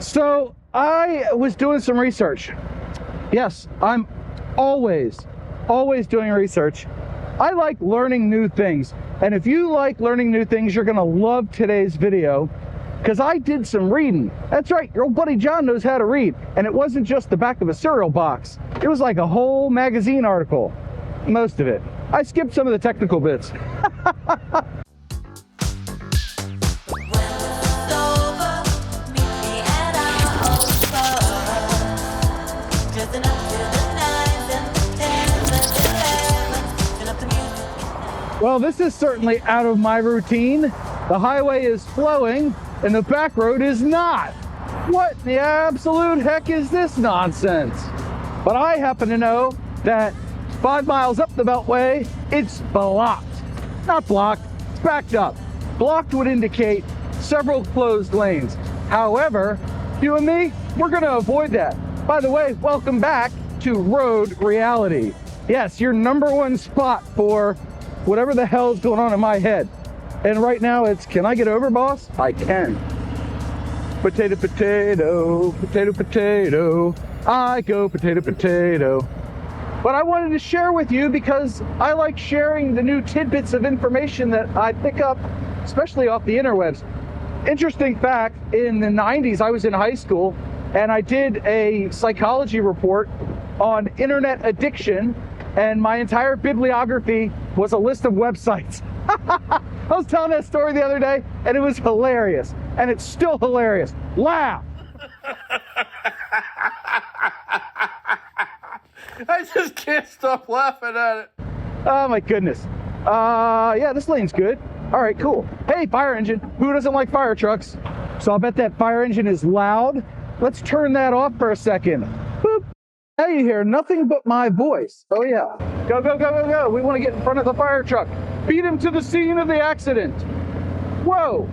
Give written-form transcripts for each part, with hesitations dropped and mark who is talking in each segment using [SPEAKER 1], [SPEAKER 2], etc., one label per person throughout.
[SPEAKER 1] So I was doing some research. Yes, I'm always doing research. I like learning new things. And if you like learning new things, you're gonna love today's video because I did some reading. That's right, your old buddy John knows how to read. And it wasn't just the back of a cereal box. It was like a whole magazine article, most of it. I skipped some of the technical bits. Well, this is certainly out of my routine. The highway is flowing and the back road is not. What the absolute heck is this nonsense? But I happen to know that 5 miles up the Beltway, it's blocked. Not blocked, it's backed up. Blocked would indicate several closed lanes. However, you and me, we're gonna avoid that. By the way, welcome back to Road Reality. Yes, your #1 spot for whatever the hell is going on in my head. And right now it's, can I get over, boss? I can. Potato, potato, potato, potato. I go potato, potato. But I wanted to share with you because I like sharing the new tidbits of information that I pick up, especially off the interwebs. Interesting fact, in the 90s, I was in high school and I did a psychology report on internet addiction, and my entire bibliography was a list of websites. I was telling that story the other day and it was hilarious, and it's still hilarious. Laugh.
[SPEAKER 2] I just can't stop laughing at it.
[SPEAKER 1] Oh my goodness. Yeah, this lane's good. All right, cool. Hey, fire engine. Who doesn't like fire trucks? So I'll bet that fire engine is loud. Let's turn that off for a second. Boop. Now you hear nothing but my voice. Oh yeah. Go, go, go, go, go. We want to get in front of the fire truck. Beat him to the scene of the accident. Whoa.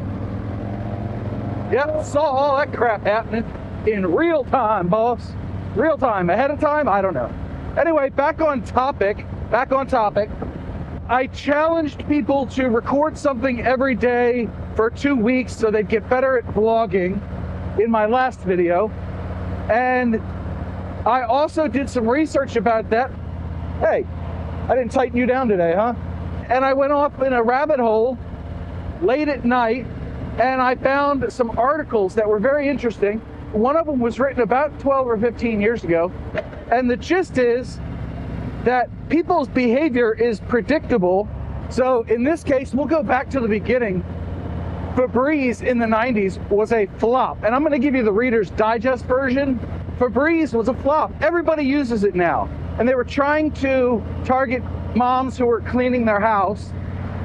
[SPEAKER 1] Yep, saw all that crap happening in real time, boss. Real time. Ahead of time? I don't know. Anyway, back on topic. I challenged people to record something every day for 2 weeks so they'd get better at vlogging in my last video. And I also did some research about that. Hey, I didn't tighten you down today, huh? And I went off in a rabbit hole late at night and I found some articles that were very interesting. One of them was written about 12 or 15 years ago. And the gist is that people's behavior is predictable. So in this case, we'll go back to the beginning. Febreze in the 90s was a flop. And I'm going to give you the Reader's Digest version. Febreze was a flop. Everybody uses it now. And they were trying to target moms who were cleaning their house.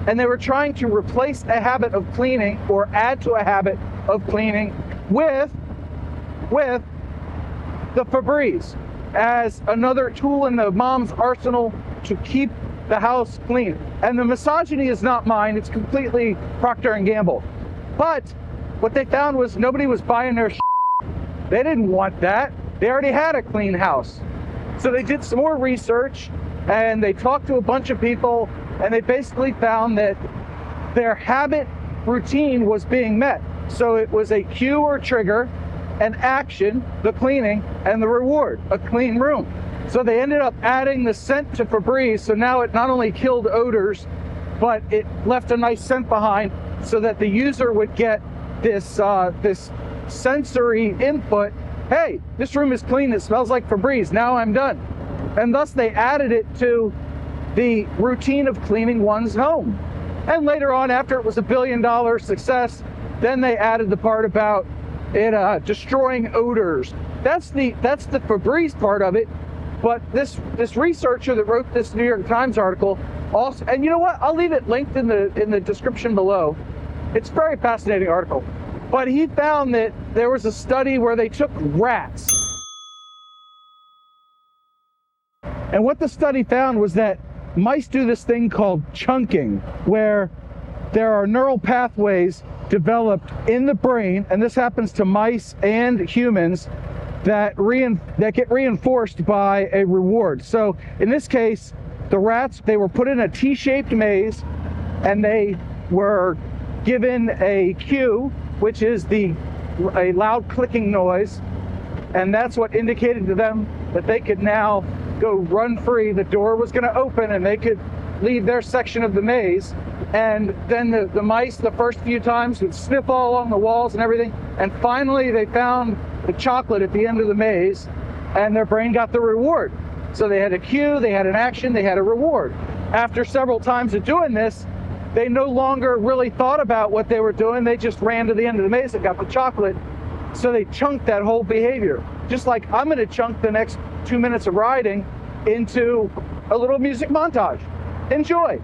[SPEAKER 1] And they were trying to replace a habit of cleaning or add to a habit of cleaning with the Febreze as another tool in the mom's arsenal to keep the house clean. And the misogyny is not mine, it's completely Procter & Gamble. But what they found was nobody was buying their shit. They didn't want that. They already had a clean house. So they did some more research and they talked to a bunch of people, and they basically found that their habit routine was being met. So it was a cue or trigger, an action, the cleaning, and the reward, a clean room. So they ended up adding the scent to Febreze, so now it not only killed odors, but it left a nice scent behind so that the user would get this sensory input. Hey, this room is clean, it smells like Febreze, now I'm done. And thus they added it to the routine of cleaning one's home. And later on, after it was $1 billion success, then they added the part about it destroying odors. That's the Febreze part of it. But this researcher that wrote this New York Times article also, and you know what? I'll leave it linked in the description below. It's a very fascinating article. But he found that there was a study where they took rats. And what the study found was that mice do this thing called chunking, where there are neural pathways developed in the brain, and this happens to mice and humans, that get reinforced by a reward. So in this case, the rats, they were put in a T-shaped maze, and they were given a cue, which is the a loud clicking noise, and that's what indicated to them that they could now go run free. The door was going to open and they could leave their section of the maze. And then the mice, the first few times, would sniff all along the walls and everything. And finally, they found the chocolate at the end of the maze, and their brain got the reward. So they had a cue, they had an action, they had a reward. After several times of doing this, they no longer really thought about what they were doing. They just ran to the end of the maze and got the chocolate. So they chunked that whole behavior. Just like I'm going to chunk the next 2 minutes of riding into a little music montage. Enjoy.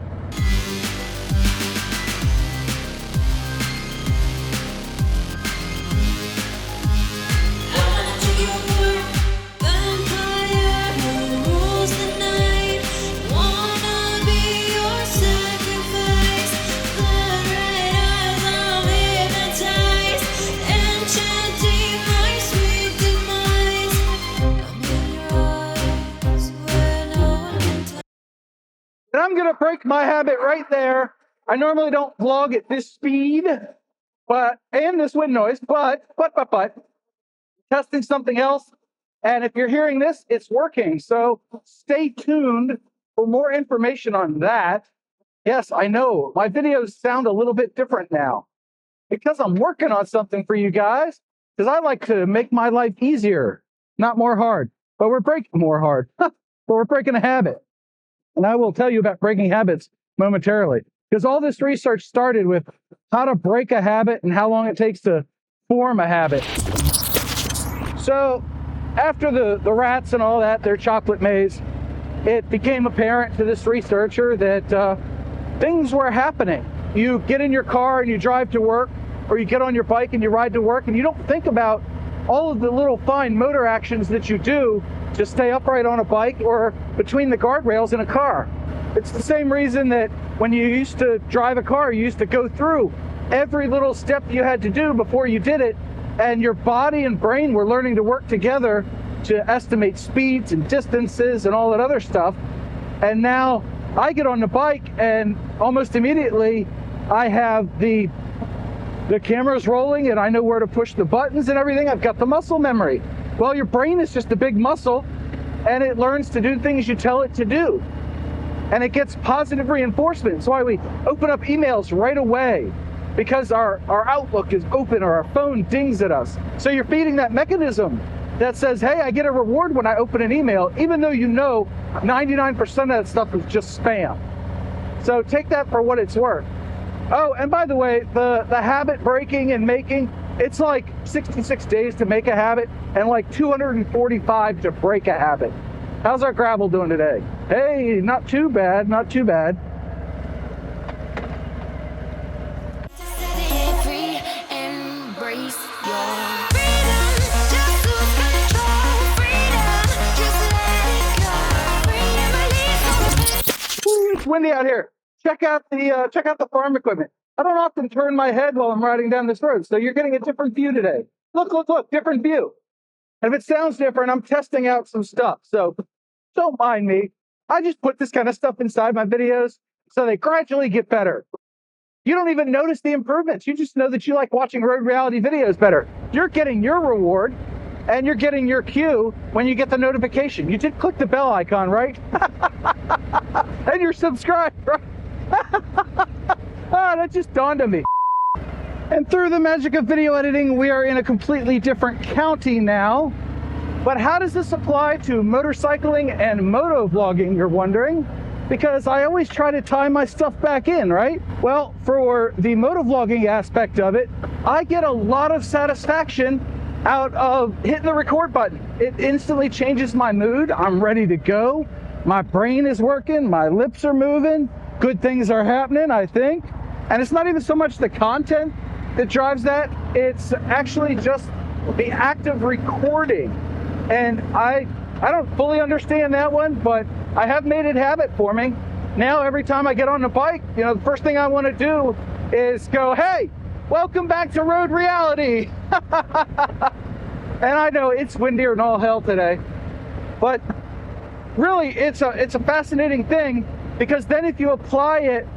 [SPEAKER 1] And I'm going to break my habit right there. I normally don't vlog at this speed, and this wind noise, but, testing something else. And if you're hearing this, it's working. So stay tuned for more information on that. Yes, I know my videos sound a little bit different now because I'm working on something for you guys, because I like to make my life easier, not more hard. But we're breaking more hard, but we're breaking a habit. And I will tell you about breaking habits momentarily, because all this research started with how to break a habit and how long it takes to form a habit. So after the rats and all that, their chocolate maze, it became apparent to this researcher that things were happening. You get in your car and you drive to work, or you get on your bike and you ride to work, and you don't think about all of the little fine motor actions that you do to stay upright on a bike or between the guardrails in a car. It's the same reason that when you used to drive a car, you used to go through every little step you had to do before you did it, and your body and brain were learning to work together to estimate speeds and distances and all that other stuff. And now I get on the bike and almost immediately I have the camera's rolling and I know where to push the buttons and everything. I've got the muscle memory. Well, your brain is just a big muscle, and it learns to do things you tell it to do. And it gets positive reinforcement. That's why we open up emails right away, because our Outlook is open or our phone dings at us. So you're feeding that mechanism that says, hey, I get a reward when I open an email, even though you know 99% of that stuff is just spam. So take that for what it's worth. Oh, and by the way, the habit breaking and making, it's like 66 days to make a habit and like 245 to break a habit. How's our gravel doing today? Hey, not too bad, not too bad. Ooh, it's windy out here. Check out the farm equipment. I don't often turn my head while I'm riding down this road, so you're getting a different view today. Look, different view. And if it sounds different, I'm testing out some stuff, so don't mind me. I just put this kind of stuff inside my videos so they gradually get better. You don't even notice the improvements. You just know that you like watching road reality videos better. You're getting your reward, and you're getting your cue when you get the notification. You did click the bell icon, right? And you're subscribed, right? That just dawned on me. And through the magic of video editing, we are in a completely different county now. But how does this apply to motorcycling and motovlogging, you're wondering? Because I always try to tie my stuff back in, right? Well, for the motovlogging aspect of it, I get a lot of satisfaction out of hitting the record button. It instantly changes my mood. I'm ready to go. My brain is working, my lips are moving, good things are happening, I think. And it's not even so much the content that drives that, it's actually just the act of recording. And I don't fully understand that one, but I have made it habit for me. Now every time I get on the bike, the first thing I want to do is go, hey, welcome back to road reality. And I know it's windier than all hell today, but really it's a fascinating thing, because then if you apply it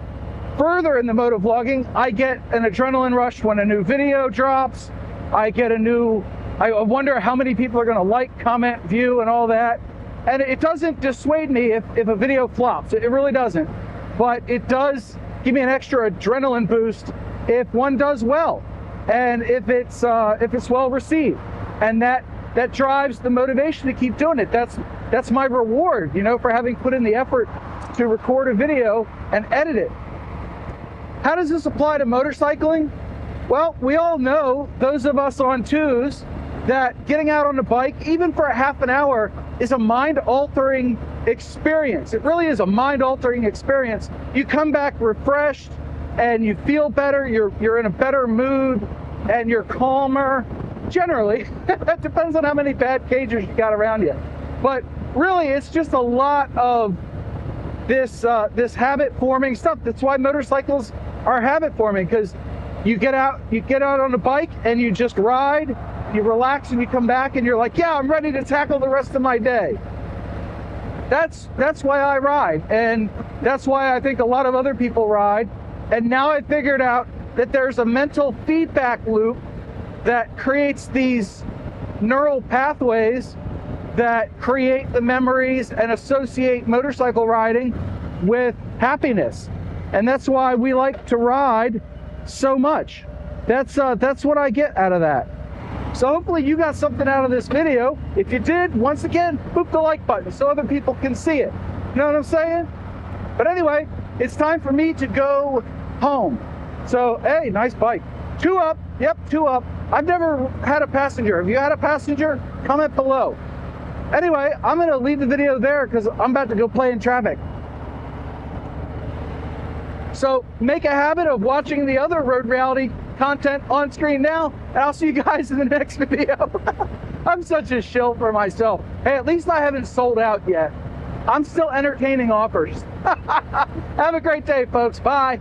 [SPEAKER 1] further in the motovlogging, I get an adrenaline rush when a new video drops. I get a new, I wonder how many people are going to like, comment, view, and all that. And it doesn't dissuade me if a video flops. It really doesn't. But it does give me an extra adrenaline boost if one does well, and if it's well received, and that drives the motivation to keep doing it. That's my reward, you know, for having put in the effort to record a video and edit it. How does this apply to motorcycling? Well, we all know, those of us on twos, that getting out on the bike, even for a half an hour, is a mind-altering experience. It really is a mind-altering experience. You come back refreshed, and you feel better, you're in a better mood, and you're calmer, generally. It depends on how many bad cagers you got around you. But really, it's just a lot of this habit-forming stuff. That's why motorcycles are habit-forming, because you get out on the bike, and you just ride, you relax, and you come back, and you're like, yeah, I'm ready to tackle the rest of my day. That's why I ride, and that's why I think a lot of other people ride. And now I figured out that there's a mental feedback loop that creates these neural pathways that create the memories and associate motorcycle riding with happiness. And that's why we like to ride so much. That's what I get out of that. So hopefully you got something out of this video. If you did, once again, boop the like button so other people can see it. You know what I'm saying? But anyway, it's time for me to go home. So, hey, nice bike. 2 up. Yep, 2 up. I've never had a passenger. Have you had a passenger? Comment below. Anyway, I'm going to leave the video there because I'm about to go play in traffic. So make a habit of watching the other road reality content on screen now, and I'll see you guys in the next video. I'm such a shill for myself. Hey, at least I haven't sold out yet. I'm still entertaining offers. Have a great day, folks. Bye.